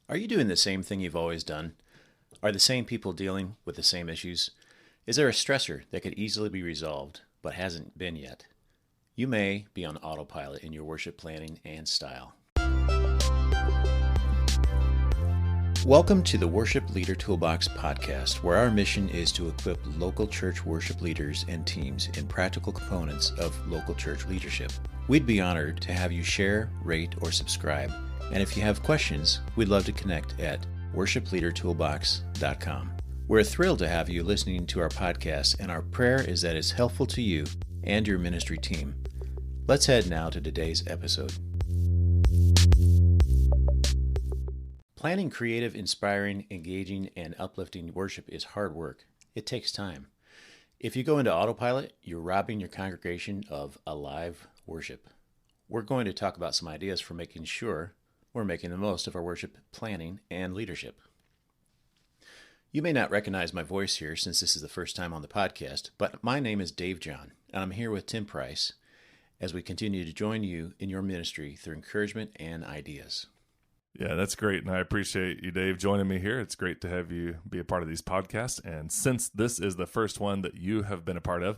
Are you doing the same thing you've always done? Are the same people dealing with the same issues? Is there a stressor that could easily be resolved but hasn't been yet? You may be on autopilot in your worship planning and style. Welcome to the Worship Leader Toolbox podcast, where our mission is to equip local church worship leaders and teams in practical components of local church leadership. We'd be honored to have you share, rate, or subscribe. And if you have questions, we'd love to connect at worshipleadertoolbox.com. We're thrilled to have you listening to our podcast, and our prayer is that it's helpful to you and your ministry team. Let's head now to today's episode. Planning creative, inspiring, engaging, and uplifting worship is hard work. It takes time. If you go into autopilot, you're robbing your congregation of alive worship. We're going to talk about some ideas for making sure we're making the most of our worship planning and leadership. You may not recognize my voice here since this is the first time on the podcast, but my name is Dave Jahn, and I'm here with Tim Price as we continue to join you in your ministry through encouragement and ideas. Yeah, that's great, and I appreciate you, Dave, joining me here. It's great to have you be a part of these podcasts, and since this is the first one that you have been a part of,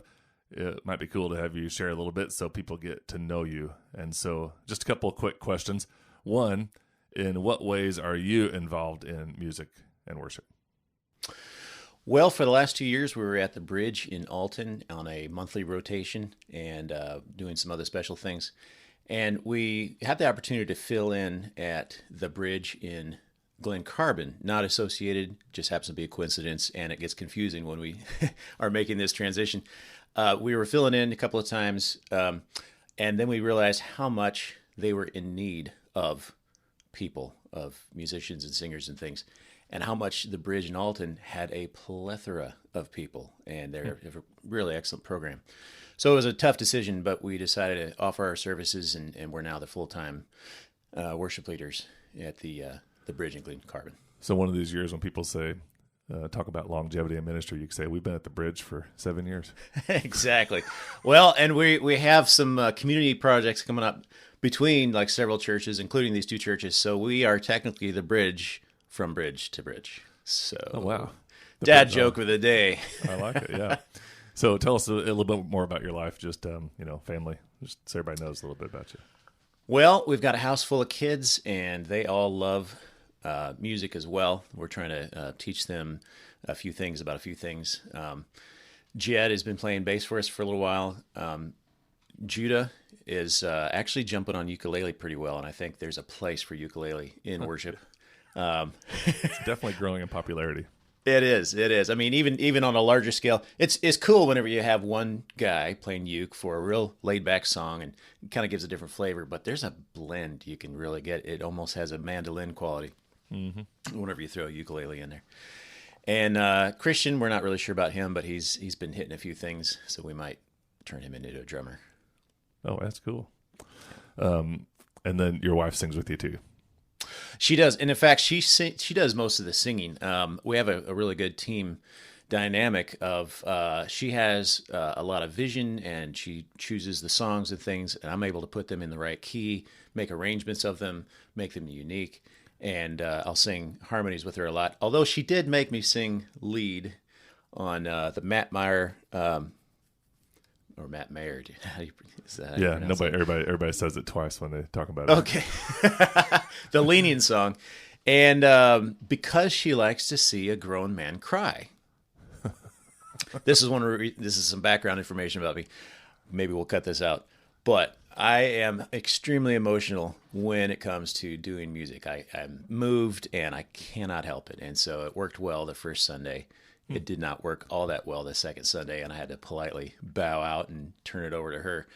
it might be cool to have you share a little bit so people get to know you. And so just a couple of quick questions. One, in what ways are you involved in music and worship? Well, for the last 2 years, we were at the Bridge in Alton on a monthly rotation and doing some other special things. And we had the opportunity to fill in at the Bridge in Glen Carbon, not associated, just happens to be a coincidence, and it gets confusing when we are making this transition. We were filling in a couple of times, and then we realized how much they were in need of people, of musicians and singers and things, and how much the Bridge in Alton had a plethora of people, and they're a really excellent program. So it was a tough decision, but we decided to offer our services, and we're now the full-time worship leaders at the Bridge in Glen Carbon. So one of these years when people say, talk about longevity in ministry, you can say, we've been at the Bridge for 7 years. Exactly. Well, and we have some community projects coming up between like several churches, including these two churches. So we are technically the bridge from bridge to bridge. So, oh, wow. Dad joke of the day. I like it, yeah. So tell us a little bit more about your life, just, family, just so everybody knows a little bit about you. Well, we've got a house full of kids, and they all love music as well. We're trying to teach them a few things about a few things. Jed has been playing bass for us for a little while. Judah is actually jumping on ukulele pretty well, and I think there's a place for ukulele in worship. It's definitely growing in popularity. It is. I mean, even on a larger scale, it's cool whenever you have one guy playing uke for a real laid-back song, and it kind of gives a different flavor. But there's a blend you can really get. It almost has a mandolin quality whenever you throw a ukulele in there. And Christian, we're not really sure about him, but he's been hitting a few things, so we might turn him into a drummer. Oh, that's cool. And then your wife sings with you too. She does, and in fact, she does most of the singing. We have a really good team dynamic of she has a lot of vision, and she chooses the songs and things, and I'm able to put them in the right key, make arrangements of them, make them unique, and I'll sing harmonies with her a lot. Although she did make me sing lead on the Matt Meyer. Or Matt Mayer. How do you everybody says it twice when they talk about it. Okay. The Leaning song. And because she likes to see a grown man cry. This is some background information about me. Maybe we'll cut this out. But I am extremely emotional when it comes to doing music. I'm moved, and I cannot help it. And so it worked well the first Sunday. It did not work all that well the second Sunday, and I had to politely bow out and turn it over to her.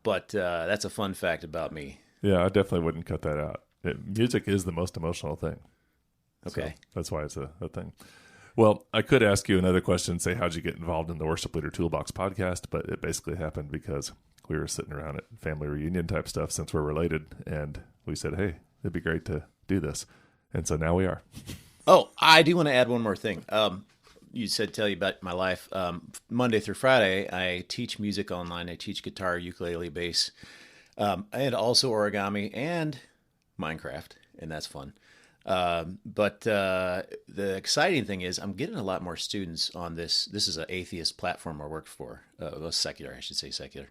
But that's a fun fact about me. Yeah, I definitely wouldn't cut that out. Music is the most emotional thing. Okay. So that's why it's a thing. Well, I could ask you another question, say, how'd you get involved in the Worship Leader Toolbox podcast? But it basically happened because we were sitting around at family reunion type stuff since we're related, and we said, hey, it'd be great to do this. And so now we are. Oh, I do want to add one more thing. You said tell you about my life. Monday through Friday, I teach music online. I teach guitar, ukulele, bass, and also origami and Minecraft, and that's fun. But the exciting thing is I'm getting a lot more students on this. This is an atheist platform I work for. Well, secular, I should say secular.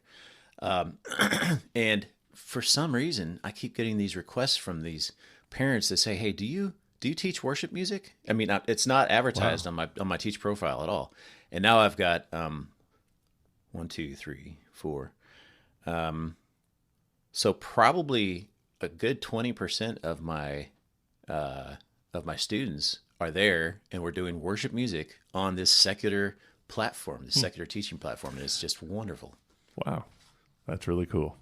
And for some reason, I keep getting these requests from these parents that say, "Hey, do you teach worship music?" I mean, it's not advertised Wow. on my teach profile at all. And now I've got one, two, three, four. So probably a good 20% of my students are there, and we're doing worship music on this secular platform, this secular teaching platform, and it's just wonderful. Wow. That's really cool.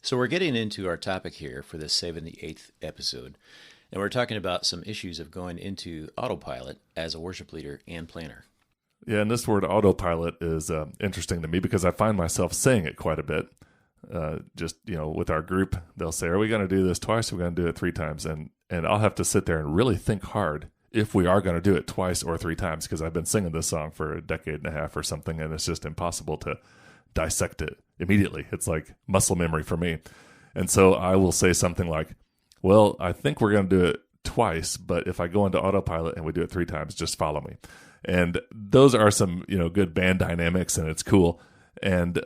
So we're getting into our topic here for this 78th episode, and we're talking about some issues of going into autopilot as a worship leader and planner. Yeah, and this word autopilot is interesting to me because I find myself saying it quite a bit. Just, with our group, they'll say, "Are we going to do this twice? Or are we going to do it 3 times?" And I'll have to sit there and really think hard if we are going to do it twice or 3 times, because I've been singing this song for a decade and a half or something, and it's just impossible to dissect it immediately. It's like muscle memory for me. And so I will say something like, "Well, I think we're going to do it twice, but if I go into autopilot and we do it 3 times, just follow me." And those are some, good band dynamics, and it's cool. And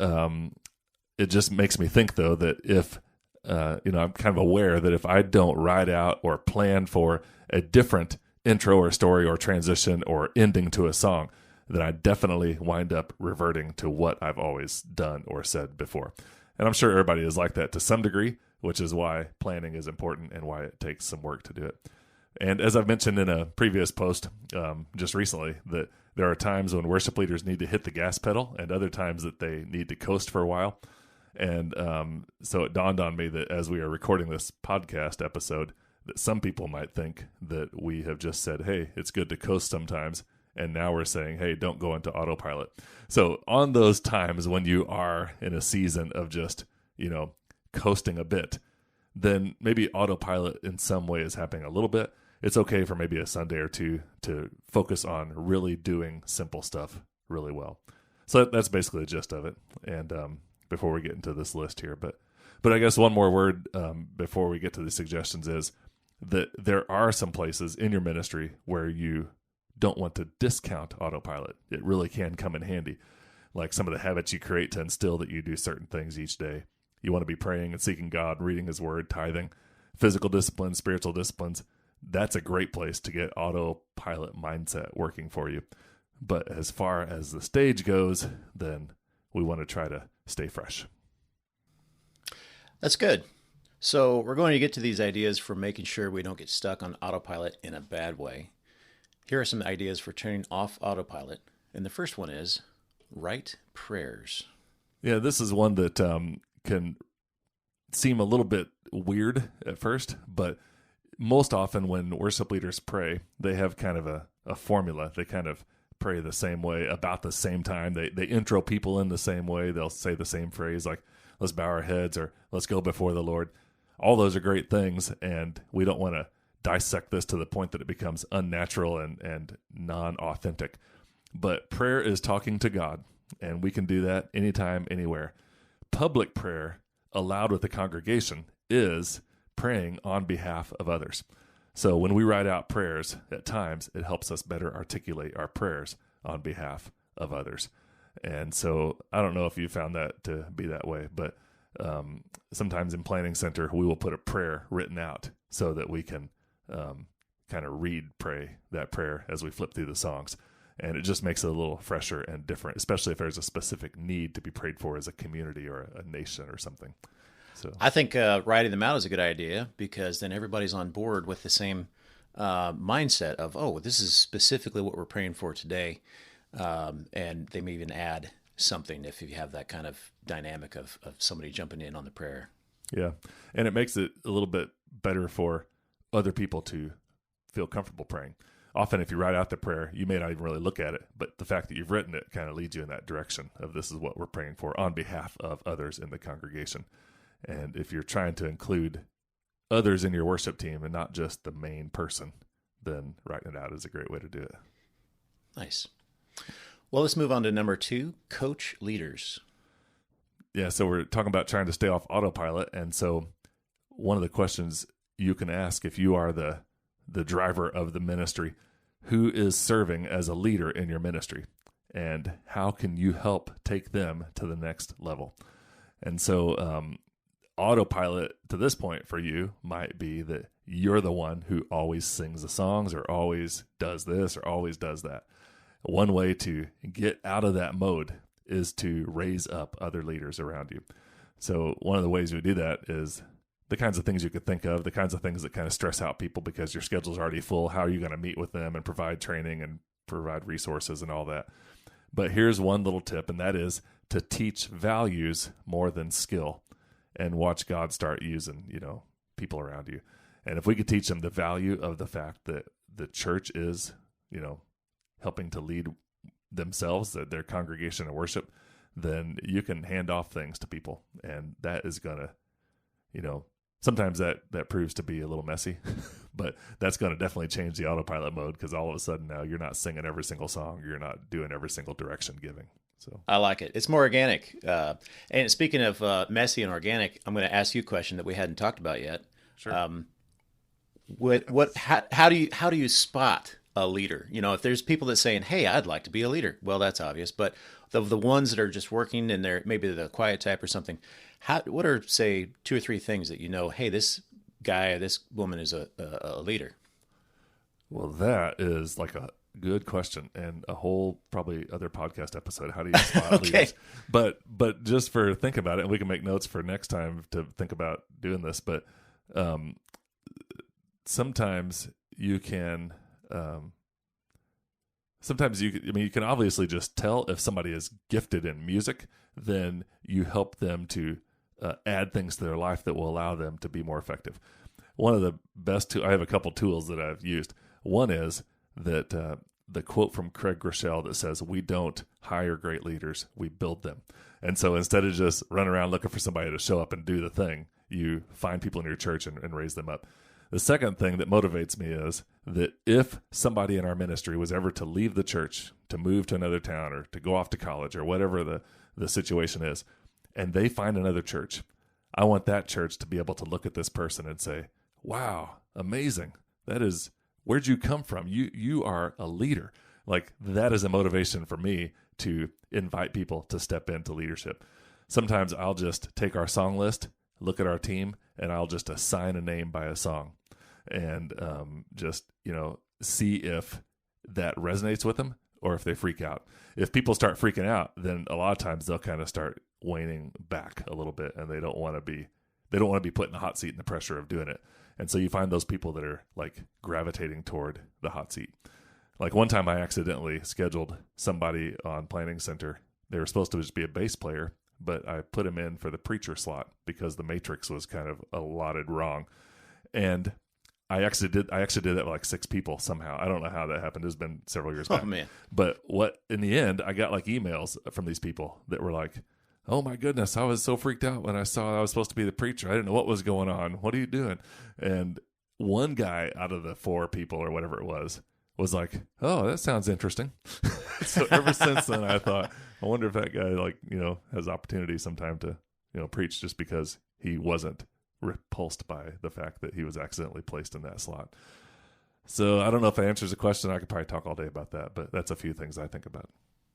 it just makes me think, though, that if, I'm kind of aware that if I don't write out or plan for a different intro or story or transition or ending to a song, then I definitely wind up reverting to what I've always done or said before. And I'm sure everybody is like that to some degree, which is why planning is important and why it takes some work to do it. And as I've mentioned in a previous post just recently, that there are times when worship leaders need to hit the gas pedal and other times that they need to coast for a while. And so it dawned on me that as we are recording this podcast episode, that some people might think that we have just said, "Hey, it's good to coast sometimes." And now we're saying, "Hey, don't go into autopilot." So on those times when you are in a season of just, coasting a bit, then maybe autopilot in some way is happening a little bit. It's okay for maybe a Sunday or two to focus on really doing simple stuff really well. So that's basically the gist of it. And before we get into this list here, but I guess one more word before we get to the suggestions is that there are some places in your ministry where you don't want to discount autopilot. It really can come in handy, like some of the habits you create to instill that you do certain things each day. You want to be praying and seeking God, reading His Word, tithing, physical disciplines, spiritual disciplines. That's a great place to get autopilot mindset working for you. But as far as the stage goes, then we want to try to stay fresh. That's good. So we're going to get to these ideas for making sure we don't get stuck on autopilot in a bad way. Here are some ideas for turning off autopilot. And the first one is write prayers. Yeah, this is one that can seem a little bit weird at first, but most often when worship leaders pray, they have kind of a formula. They kind of pray the same way about the same time. They intro people in the same way. They'll say the same phrase like, "Let's bow our heads," or "Let's go before the Lord." All those are great things, and we don't want to dissect this to the point that it becomes unnatural and non-authentic. But prayer is talking to God, and we can do that anytime, anywhere. Public prayer, aloud with the congregation, is praying on behalf of others. So when we write out prayers, at times it helps us better articulate our prayers on behalf of others. And so I don't know if you found that to be that way, but sometimes in Planning Center, we will put a prayer written out so that we can kind of pray that prayer as we flip through the songs. And it just makes it a little fresher and different, especially if there's a specific need to be prayed for as a community or a nation or something. So I think writing them out is a good idea because then everybody's on board with the same mindset of, oh, this is specifically what we're praying for today. And they may even add something if you have that kind of dynamic of somebody jumping in on the prayer. Yeah. And it makes it a little bit better for other people to feel comfortable praying. Often if you write out the prayer, you may not even really look at it, but the fact that you've written it kind of leads you in that direction of this is what we're praying for on behalf of others in the congregation. And if you're trying to include others in your worship team and not just the main person, then writing it out is a great way to do it. Nice. Well, let's move on to number 2, coach leaders. Yeah, so we're talking about trying to stay off autopilot. And so one of the questions you can ask, if you are the driver of the ministry, who is serving as a leader in your ministry, and how can you help take them to the next level? And so autopilot to this point for you might be that you're the one who always sings the songs or always does this or always does that. One way to get out of that mode is to raise up other leaders around you. So one of the ways we do that is the kinds of things you could think of, the kinds of things that kind of stress out people because your schedule's already full. How are you going to meet with them and provide training and provide resources and all that? But here's one little tip, and that is to teach values more than skill, and watch God start using, people around you. And if we could teach them the value of the fact that the church is, helping to lead themselves, their congregation and worship, then you can hand off things to people. And that is going to, sometimes that proves to be a little messy, but that's going to definitely change the autopilot mode, because all of a sudden now you're not singing every single song. You're not doing every single direction giving. So I like it. It's more organic. And speaking of messy and organic, I'm going to ask you a question that we hadn't talked about yet. Sure. How do you spot a leader? If there's people that saying, "Hey, I'd like to be a leader," well, that's obvious. But the ones that are just working and they're maybe the quiet type or something, what are, say, 2 or 3 things that hey, this guy or this woman is a leader? Well, that is like a good question, and a whole probably other podcast episode. How do you spot Okay. leaders? But just for think about it, and we can make notes for next time to think about doing this. But sometimes you can. You can obviously just tell if somebody is gifted in music. Then you help them to add things to their life that will allow them to be more effective. One of the best I have a couple tools that I've used. One is that the quote from Craig Groeschel that says, "We don't hire great leaders, we build them." And so instead of just running around looking for somebody to show up and do the thing, you find people in your church and raise them up. The second thing that motivates me is that if somebody in our ministry was ever to leave the church, to move to another town, or to go off to college, or whatever the situation is, and they find another church, I want that church to be able to look at this person and say, "Wow, amazing. Where'd you come from? You are a leader." Like, that is a motivation for me to invite people to step into leadership. Sometimes I'll just take our song list, look at our team, and I'll just assign a name by a song, and see if that resonates with them or if they freak out. If people start freaking out, then a lot of times they'll kind of start waning back a little bit, and they don't want to be put in the hot seat and the pressure of doing it. And so you find those people that are like gravitating toward the hot seat. Like one time I accidentally scheduled somebody on Planning Center. They were supposed to just be a bass player, but I put him in for the preacher slot because the matrix was kind of allotted wrong. And I actually did that with like 6 people somehow. I don't know how that happened. It's been several years back. Oh, man. But in the end, I got like emails from these people that were like, "Oh my goodness, I was so freaked out when I saw I was supposed to be the preacher. I didn't know what was going on. What are you doing?" And one guy out of the 4 people or whatever it was like, "Oh, that sounds interesting." So ever since then, I thought, I wonder if that guy has opportunity sometime to preach, just because he wasn't repulsed by the fact that he was accidentally placed in that slot. So I don't know if that answers the question. I could probably talk all day about that, but that's a few things I think about.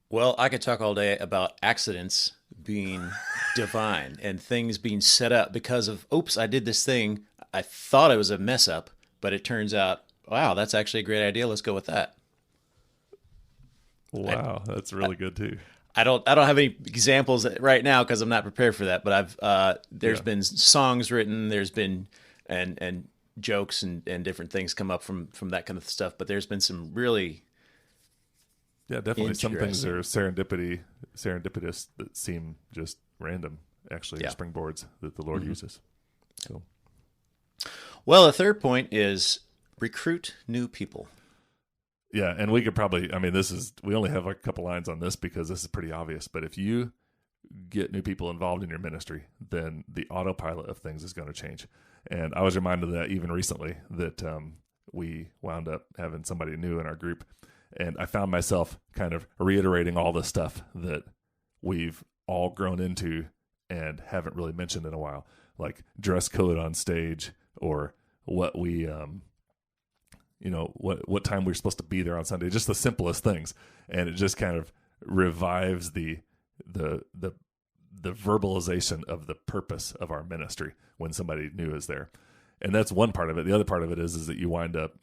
Well, I could talk all day about accidents being divine and things being set up because of, oops, I did this thing. I thought it was a mess up, but it turns out, wow, that's actually a great idea. Let's go with that. Wow, that's really good too. I don't have any examples right now because I'm not prepared for that. But there's been songs written, there's been and jokes and different things come up from that kind of stuff. But there's been some really definitely some things are serendipitous that seem just random. Actually, springboards that the Lord uses. So, well, the third point is recruit new people. Yeah, and we could probably, we only have like a couple lines on this because this is pretty obvious, but if you get new people involved in your ministry, then the autopilot of things is going to change. And I was reminded of that even recently, that we wound up having somebody new in our group, and I found myself kind of reiterating all the stuff that we've all grown into and haven't really mentioned in a while, like dress code on stage, or what we, what time we're supposed to be there on Sunday, just the simplest things. And it just kind of revives the verbalization of the purpose of our ministry when somebody new is there. And that's one part of it. The other part of it is that you wind up,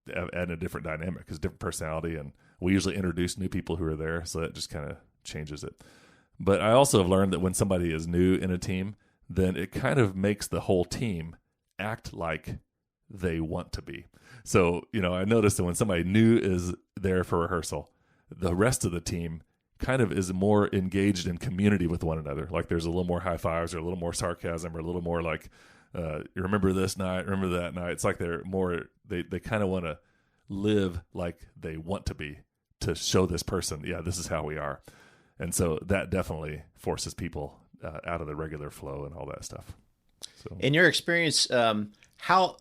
adding a different dynamic, because different personality, and we usually introduce new people who are there. So that just kind of changes it. But I also have learned that when somebody is new in a team, then it kind of makes the whole team act like they want to be. So, I noticed that when somebody new is there for rehearsal, the rest of the team kind of is more engaged in community with one another. Like there's a little more high fives, or a little more sarcasm, or a little more like, you remember this night, remember that night. It's like they're more, they kind of want to live like they want to be, to show this person, yeah, this is how we are. And so that definitely forces people out of the regular flow and all that stuff. So, in your experience, how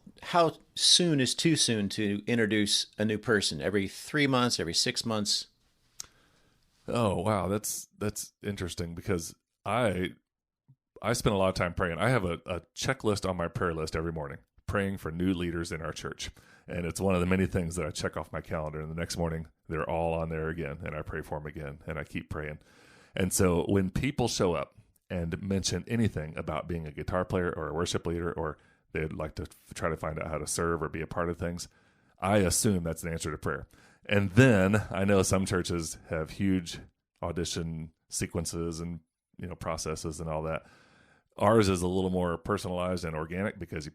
soon is too soon to introduce a new person? Every 3 months, every 6 months? Oh, wow. That's interesting, because I spend a lot of time praying. I have a checklist on my prayer list every morning, praying for new leaders in our church. And it's one of the many things that I check off my calendar. And the next morning, they're all on there again. And I pray for them again. And I keep praying. And so when people show up and mention anything about being a guitar player or a worship leader, or they'd like to try to find out how to serve or be a part of things, I assume that's an answer to prayer. And then I know some churches have huge audition sequences and processes and all that. Ours is a little more personalized and organic, because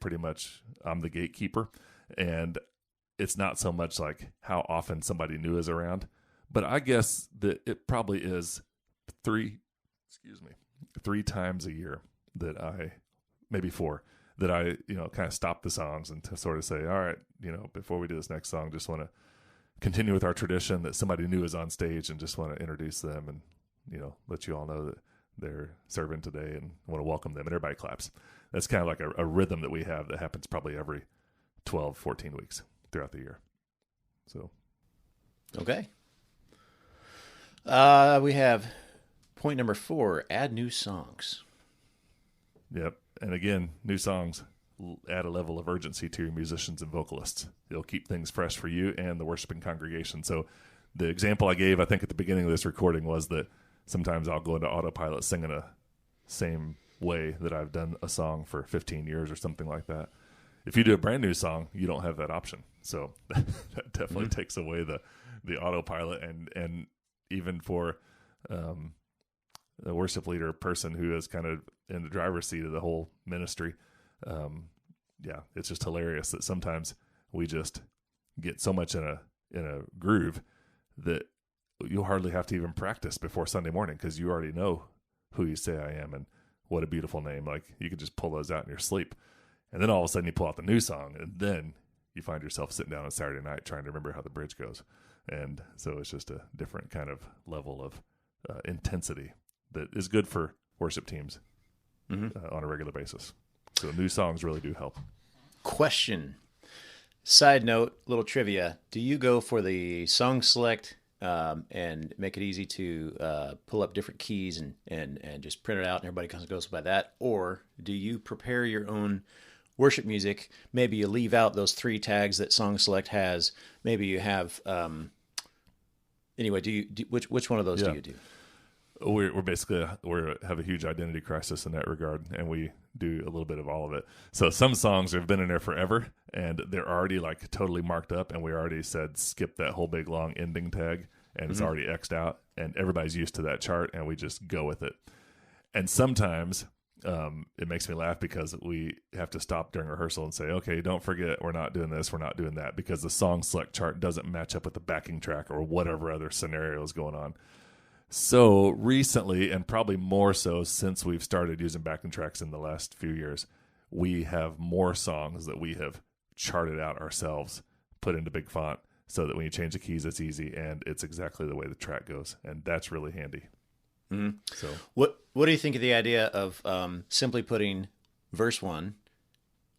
I'm the gatekeeper, and it's not so much like how often somebody new is around. But I guess that it probably is three times a year maybe four, that I kind of stop the songs and to sort of say, all right, before we do this next song, just want to continue with our tradition that somebody new is on stage, and just want to introduce them and, let you all know that they're serving today and want to welcome them, and everybody claps. That's kind of like a rhythm that we have that happens probably every 12, 14 weeks throughout the year. So. Okay. We have point number 4, add new songs. Yep. And again, new songs add a level of urgency to your musicians and vocalists. It'll keep things fresh for you and the worshiping congregation. So the example I gave, I think at the beginning of this recording, was that sometimes I'll go into Autopilot singing a same way that I've done a song for 15 years or something like that. If you do a brand new song, you don't have that option. So that definitely takes away the Autopilot, and even for a worship leader person who is kind of in the driver's seat of the whole ministry. It's just hilarious that sometimes we just get so much in a groove that you'll hardly have to even practice before Sunday morning, because you already know who you say I am and what a beautiful name. Like, you could just pull those out in your sleep. And then all of a sudden you pull out the new song, and then you find yourself sitting down on Saturday night trying to remember how the bridge goes. And so it's just a different kind of level of intensity that is good for worship teams on a regular basis. So new songs really do help. Question. Side note, little trivia. Do you go for the song select and make it easy to pull up different keys and just print it out and everybody goes by that? Or do you prepare your own worship music? Maybe you leave out those 3 tags that song select has. Maybe you have... anyway, which one of those do you do? We're basically we have a huge identity crisis in that regard, and we do a little bit of all of it. So some songs have been in there forever, and they're already like totally marked up, and we already said skip that whole big long ending tag, and it's already X'd out, and everybody's used to that chart, and we just go with it. And sometimes it makes me laugh, because we have to stop during rehearsal and say, okay, don't forget, we're not doing this, we're not doing that, because the song select chart doesn't match up with the backing track or whatever other scenario is going on. So recently, and probably more so since we've started using backing tracks in the last few years, we have more songs that we have charted out ourselves, put into big font, so that when you change the keys, it's easy, and it's exactly the way the track goes. And that's really handy. Mm-hmm. So what do you think of the idea of simply putting verse 1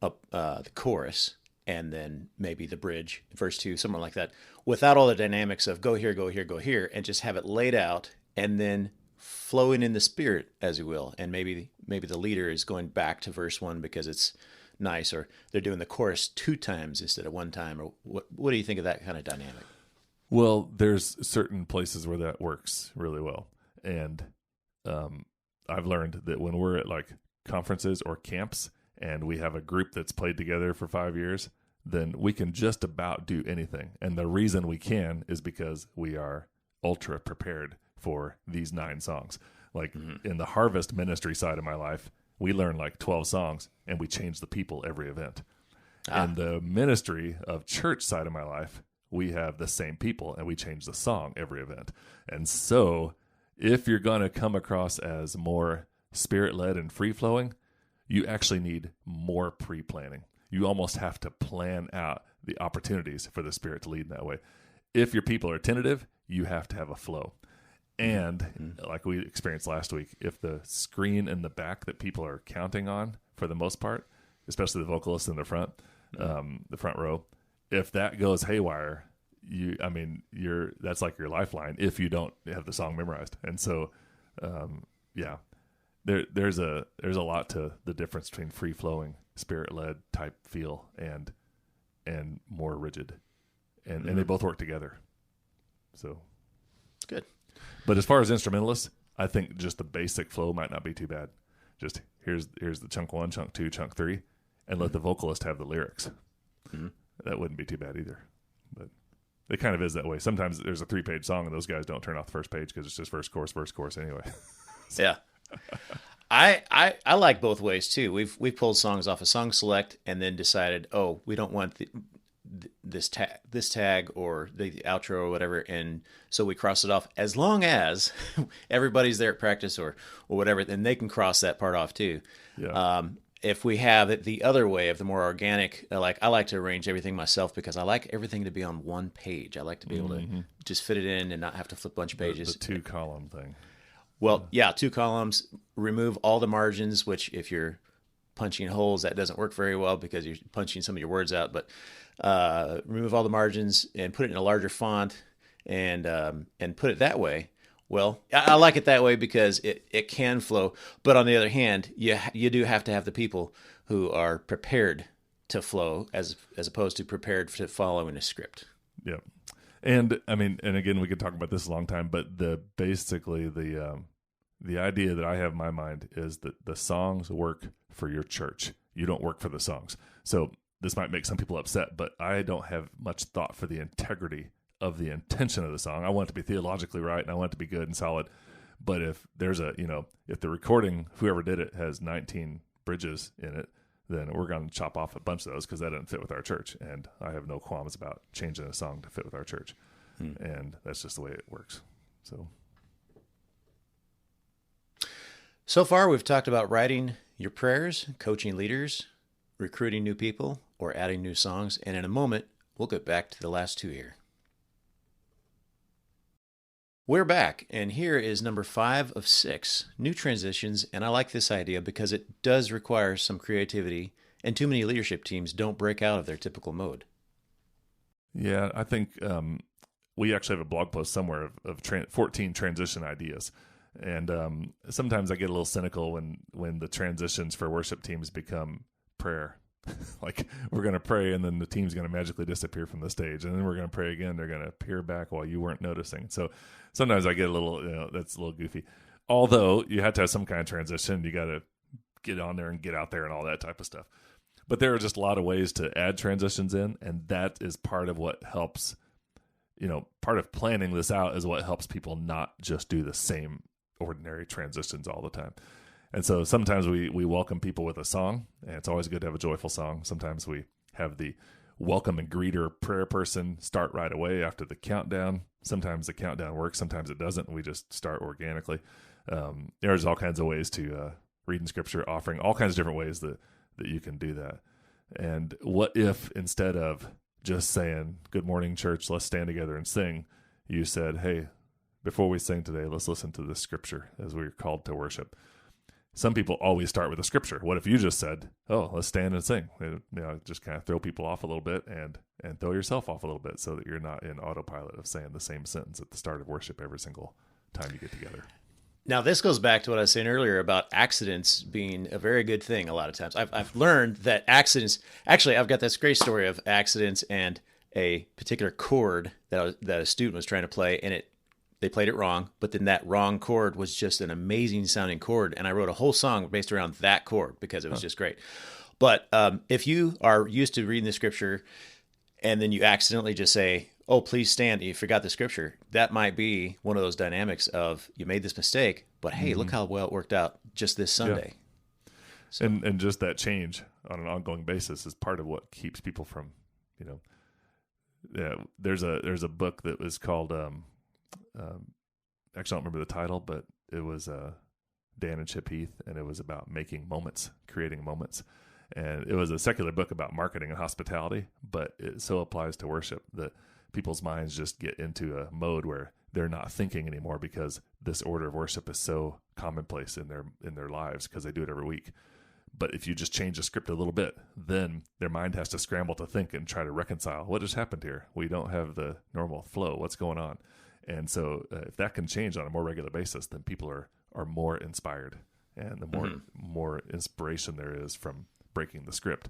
up the chorus, and then maybe the bridge, verse 2, something like that, without all the dynamics of go here, go here, go here, and just have it laid out, and then flowing in the spirit, as you will, and maybe the leader is going back to verse 1 because it's nice, or they're doing the chorus 2 times instead of 1 time, or what do you think of that kind of dynamic? Well, there's certain places where that works really well. And I've learned that when we're at like conferences or camps and we have a group that's played together for 5 years, then we can just about do anything. And the reason we can is because we are ultra prepared for these 9 songs. Like in the harvest ministry side of my life, we learn like 12 songs and we change the people every event. And the ministry of church side of my life, we have the same people and we change the song every event. And so if you're going to come across as more spirit-led and free-flowing, you actually need more pre-planning. You almost have to plan out the opportunities for the Spirit to lead in that way. If your people are tentative, you have to have a flow. And like we experienced last week, if the screen in the back that people are counting on for the most part, especially the vocalists in the front row, if that goes haywire, that's like your lifeline if you don't have the song memorized. And so, there's a lot to the difference between free flowing, spirit led type feel and more rigid, and they both work together. So good. But as far as instrumentalists, I think just the basic flow might not be too bad. Just here's the chunk 1, chunk 2, chunk 3, and let the vocalist have the lyrics. That wouldn't be too bad either. But it kind of is that way. Sometimes there's a 3-page song and those guys don't turn off the first page because it's just verse, chorus anyway. Yeah. I like both ways too. We've pulled songs off a song select and then decided, oh, we don't want this tag or the outro or whatever, and so we cross it off. As long as everybody's there at practice or whatever, then they can cross that part off too. Yeah. If we have it the other way of the more organic, I like to arrange everything myself because I like everything to be on one page. I like to be able to just fit it in and not have to flip a bunch of pages. The 2-column thing. Well, yeah, 2 columns, remove all the margins, which if you're punching holes, that doesn't work very well because you're punching some of your words out, but remove all the margins and put it in a larger font and put it that way. Well, I like it that way because it can flow. But on the other hand, you do have to have the people who are prepared to flow as opposed to prepared to follow in a script. Yeah. And I mean, and again, we could talk about this a long time, but the idea that I have in my mind is that the songs work for your church. You don't work for the songs. So this might make some people upset, but I don't have much thought for the integrity of the intention of the song. I want it to be theologically right and I want it to be good and solid. But if there's if the recording, whoever did it, has 19 bridges in it, then we're going to chop off a bunch of those because that doesn't fit with our church. And I have no qualms about changing a song to fit with our church. And that's just the way it works. So far, we've talked about writing your prayers, coaching leaders, recruiting new people, or adding new songs. And in a moment, we'll get back to the last 2 here. We're back, and here is number 5 of 6, new transitions, and I like this idea because it does require some creativity, and too many leadership teams don't break out of their typical mode. Yeah, I think we actually have a blog post somewhere of 14 transition ideas, and sometimes I get a little cynical when the transitions for worship teams become prayer. Like we're going to pray and then the team's going to magically disappear from the stage, and then we're going to pray again. They're going to appear back while you weren't noticing. So sometimes I get a little, that's a little goofy. Although you have to have some kind of transition. You got to get on there and get out there and all that type of stuff. But there are just a lot of ways to add transitions in, and that is part of what helps, part of planning this out is what helps people not just do the same ordinary transitions all the time. And so sometimes we welcome people with a song, and it's always good to have a joyful song. Sometimes we have the welcome and greeter prayer person start right away after the countdown. Sometimes the countdown works, sometimes it doesn't, and we just start organically. There's all kinds of ways to read in Scripture, offering all kinds of different ways that you can do that. And what if instead of just saying, "Good morning, church, let's stand together and sing," you said, "Hey, before we sing today, let's listen to this Scripture as we're called to worship." Some people always start with a scripture. What if you just said, "Oh, let's stand and sing"? Just kind of throw people off a little bit and throw yourself off a little bit so that you're not in autopilot of saying the same sentence at the start of worship every single time you get together. Now, this goes back to what I was saying earlier about accidents being a very good thing a lot of times. I've learned that accidents, actually, I've got this great story of accidents and a particular chord that a student was trying to play, and they played it wrong, but then that wrong chord was just an amazing sounding chord, and I wrote a whole song based around that chord because it was just great. But if you are used to reading the scripture and then you accidentally just say, oh, please stand, and you forgot the scripture, that might be one of those dynamics of you made this mistake, but hey, look how well it worked out just this Sunday. Yeah. So. And just that change on an ongoing basis is part of what keeps people from, there's a book that was called, actually I don't remember the title, but it was Dan and Chip Heath, and it was about making moments, creating moments. And it was a secular book about marketing and hospitality, but it so applies to worship that people's minds just get into a mode where they're not thinking anymore because this order of worship is so commonplace in their lives because they do it every week. But if you just change the script a little bit, then their mind has to scramble to think and try to reconcile what just happened here. We don't have the normal flow. What's going on? And so if that can change on a more regular basis, then people are more inspired. And the more inspiration there is from breaking the script,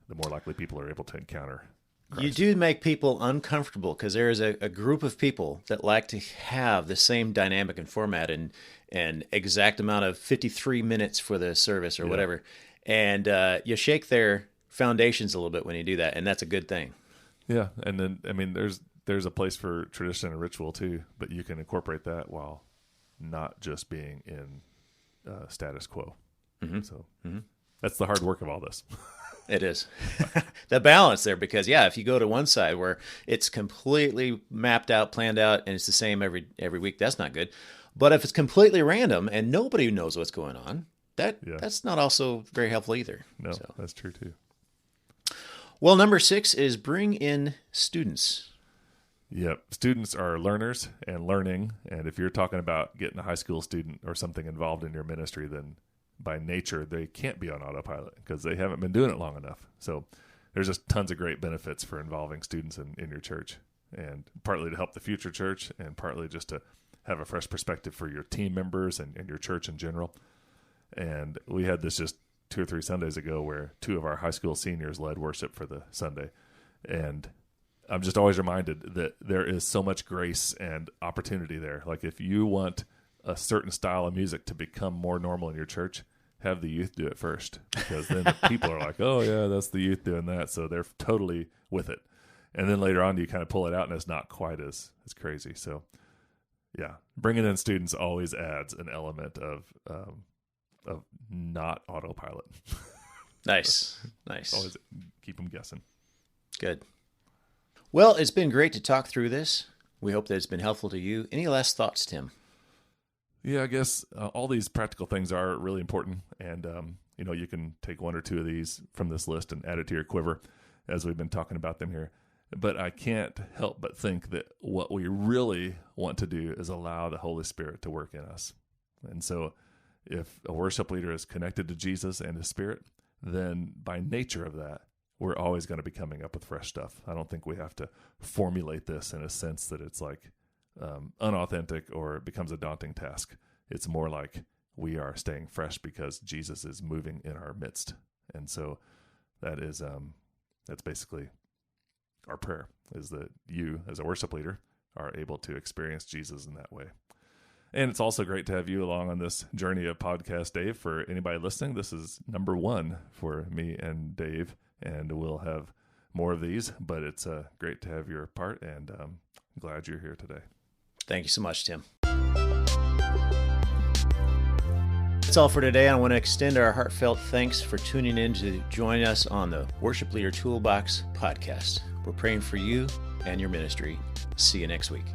the more likely people are able to encounter Christ. You do make people uncomfortable because there is a group of people that like to have the same dynamic and format and exact amount of 53 minutes for the service or whatever. And you shake their foundations a little bit when you do that, and that's a good thing. Yeah, and then, I mean, there's a place for tradition and ritual too, but you can incorporate that while not just being in status quo. So that's the hard work of all this. It is. The balance there, because if you go to one side where it's completely mapped out, planned out, and it's the same every week, that's not good. But if it's completely random and nobody knows what's going on, that's not also very helpful either. No, that's true too. Well, number 6 is bring in students. Yep. Students are learners and learning. And if you're talking about getting a high school student or something involved in your ministry, then by nature, they can't be on autopilot because they haven't been doing it long enough. So there's just tons of great benefits for involving students in your church, and partly to help the future church and partly just to have a fresh perspective for your team members and your church in general. And we had this just 2 or 3 Sundays ago where 2 of our high school seniors led worship for the Sunday. And I'm just always reminded that there is so much grace and opportunity there. Like if you want a certain style of music to become more normal in your church, have the youth do it first, because then the people are like, oh yeah, that's the youth doing that. So they're totally with it. And then later on you kind of pull it out and it's not quite as crazy. So yeah, bringing in students always adds an element of not autopilot. Nice. Always keep them guessing. Good. Well, it's been great to talk through this. We hope that it's been helpful to you. Any last thoughts, Tim? Yeah, I guess all these practical things are really important. And, you can take 1 or 2 of these from this list and add it to your quiver as we've been talking about them here. But I can't help but think that what we really want to do is allow the Holy Spirit to work in us. And so if a worship leader is connected to Jesus and His Spirit, then by nature of that, we're always going to be coming up with fresh stuff. I don't think we have to formulate this in a sense that it's like unauthentic or it becomes a daunting task. It's more like we are staying fresh because Jesus is moving in our midst. And so that is that's basically our prayer, is that you as a worship leader are able to experience Jesus in that way. And it's also great to have you along on this journey of Podcast Dave. For anybody listening, this is number 1 for me and Dave, and we'll have more of these, but it's great to have your part, and I'm glad you're here today. Thank you so much, Tim. That's all for today. I want to extend our heartfelt thanks for tuning in to join us on the Worship Leader Toolbox podcast. We're praying for you and your ministry. See you next week.